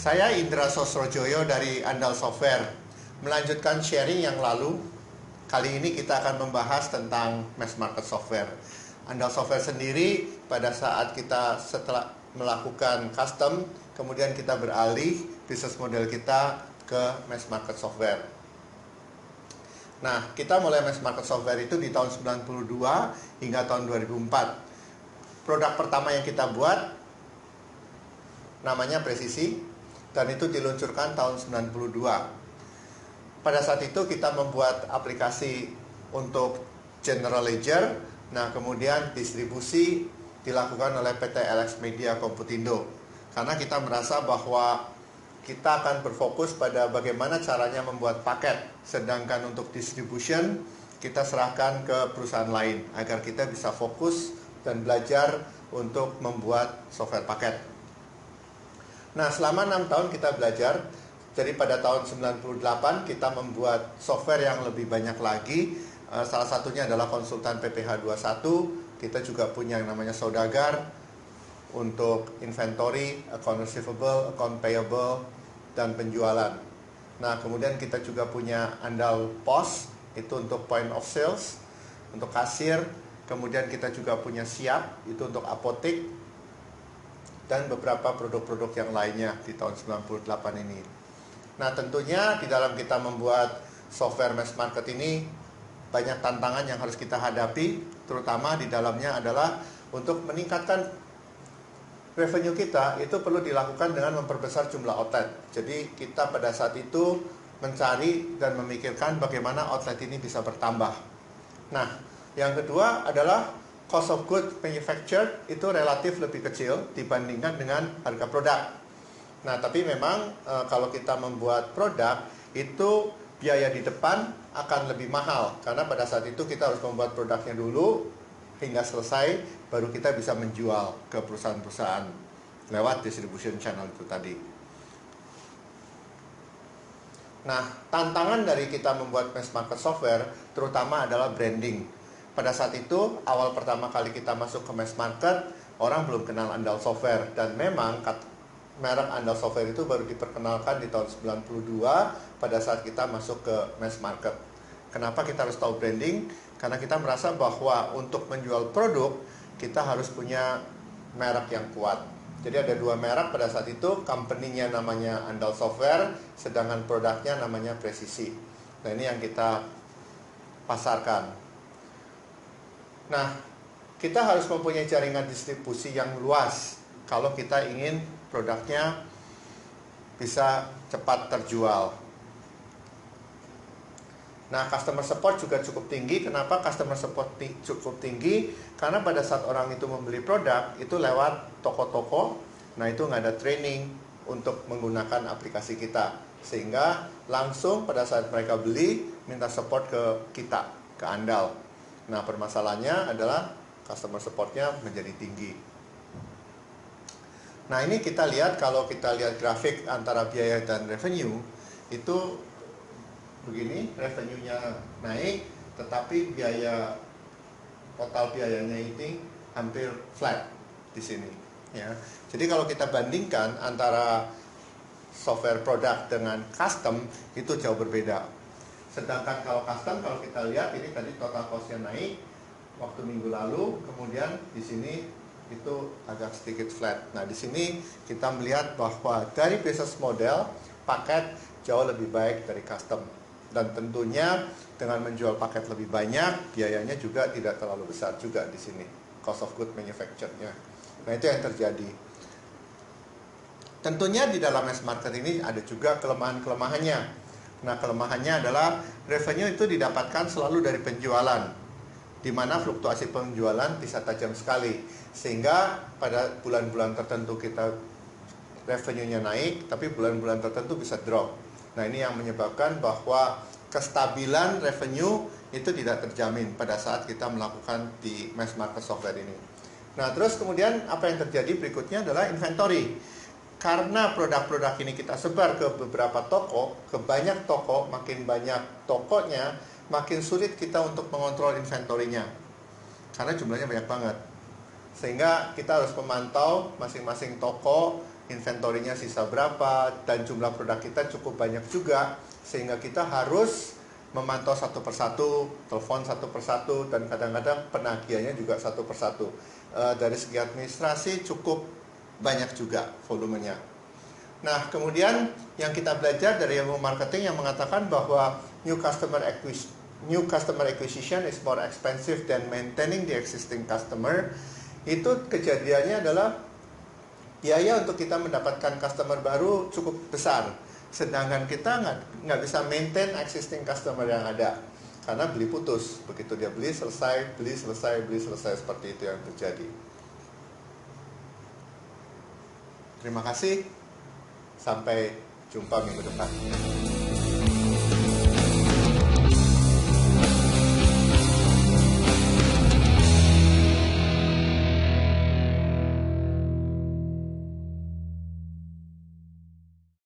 Saya Indra Sosrojoyo dari Andal Software. Melanjutkan sharing yang lalu, kali ini kita akan membahas tentang mass market software. Andal Software sendiri pada saat kita setelah melakukan custom, kemudian kita beralih bisnis model kita ke mass market software. Nah, kita mulai mass market software itu di tahun 92 hingga tahun 2004. Produk pertama yang kita buat namanya Presisi, dan itu diluncurkan tahun 92. Pada saat itu kita membuat aplikasi untuk General Ledger. Nah, kemudian distribusi dilakukan oleh PT LX Media Komputindo. Karena kita merasa bahwa kita akan berfokus pada bagaimana caranya membuat paket, sedangkan untuk distribution kita serahkan ke perusahaan lain agar kita bisa fokus dan belajar untuk membuat software paket. Nah, selama 6 tahun kita belajar. Jadi pada tahun 98 kita membuat software yang lebih banyak lagi. Salah satunya adalah konsultan PPH 21. Kita juga punya yang namanya Saudagar untuk inventory, account receivable, account payable, dan penjualan. Nah, kemudian kita juga punya Andal POS, itu untuk point of sales, untuk kasir. Kemudian kita juga punya Siap, itu untuk apotek, dan beberapa produk-produk yang lainnya di tahun 98 ini. Nah, tentunya di dalam kita membuat software mass market ini banyak tantangan yang harus kita hadapi, terutama di dalamnya adalah untuk meningkatkan revenue kita itu perlu dilakukan dengan memperbesar jumlah outlet. Jadi kita pada saat itu mencari dan memikirkan bagaimana outlet ini bisa bertambah. Nah, yang kedua adalah cost of goods manufactured itu relatif lebih kecil dibandingkan dengan harga produk. Nah, tapi memang kalau kita membuat produk itu biaya di depan akan lebih mahal, karena pada saat itu kita harus membuat produknya dulu hingga selesai, baru kita bisa menjual ke perusahaan-perusahaan lewat distribution channel itu tadi. Nah, tantangan dari kita membuat mass market software terutama adalah branding. Pada saat itu, awal pertama kali kita masuk ke mass market, orang belum kenal Andal Software. Dan memang merek Andal Software itu baru diperkenalkan di tahun 92 pada saat kita masuk ke mass market. Kenapa kita harus tahu branding? Karena kita merasa bahwa untuk menjual produk, kita harus punya merek yang kuat. Jadi ada 2 merek pada saat itu, company-nya namanya Andal Software, sedangkan produknya namanya Presisi. Nah, ini yang kita pasarkan. Nah, kita harus mempunyai jaringan distribusi yang luas kalau kita ingin produknya bisa cepat terjual. Nah, customer support juga cukup tinggi. Kenapa customer support cukup tinggi? Karena pada saat orang itu membeli produk, itu lewat toko-toko. Nah, itu nggak ada training untuk menggunakan aplikasi kita. Sehingga langsung pada saat mereka beli, minta support ke kita, ke Andal. Nah, permasalahannya adalah customer supportnya menjadi tinggi. Nah, ini kita lihat, kalau kita lihat grafik antara biaya dan revenue, itu begini, revenue-nya naik, tetapi total biayanya ini hampir flat di sini. Ya. Jadi kalau kita bandingkan antara software produk dengan custom, itu jauh berbeda. Sedangkan kalau custom, kalau kita lihat ini tadi total cost-nya naik waktu minggu lalu, kemudian di sini itu agak sedikit flat. Nah, di sini kita melihat bahwa dari business model paket jauh lebih baik dari custom. Dan tentunya dengan menjual paket lebih banyak, biayanya juga tidak terlalu besar juga di sini, cost of good manufacture-nya. Nah, itu yang terjadi. Tentunya di dalam mass market ini ada juga kelemahan-kelemahannya. Nah, kelemahannya adalah revenue itu didapatkan selalu dari penjualan, di mana fluktuasi penjualan bisa tajam sekali. Sehingga pada bulan-bulan tertentu kita revenue-nya naik, tapi bulan-bulan tertentu bisa drop. Nah, ini yang menyebabkan bahwa kestabilan revenue itu tidak terjamin pada saat kita melakukan di mass market software ini. Nah, terus kemudian apa yang terjadi berikutnya adalah inventory. Karena produk-produk ini kita sebar ke beberapa toko, ke banyak toko, makin banyak tokonya, makin sulit kita untuk mengontrol inventory-nya. Karena jumlahnya banyak banget. Sehingga kita harus memantau masing-masing toko inventorinya sisa berapa, dan jumlah produk kita cukup banyak juga, sehingga kita harus memantau satu persatu, telepon satu persatu, dan kadang-kadang penagihannya juga satu persatu. Dari segi administrasi cukup banyak juga volumenya. Nah, kemudian yang kita belajar dari ilmu marketing yang mengatakan bahwa new customer acquisition is more expensive than maintaining the existing customer. Itu kejadiannya adalah biaya untuk kita mendapatkan customer baru cukup besar, sedangkan kita nggak bisa maintain existing customer yang ada karena beli putus. Begitu dia beli selesai, beli selesai, beli selesai, seperti itu yang terjadi. Terima kasih. Sampai jumpa minggu depan.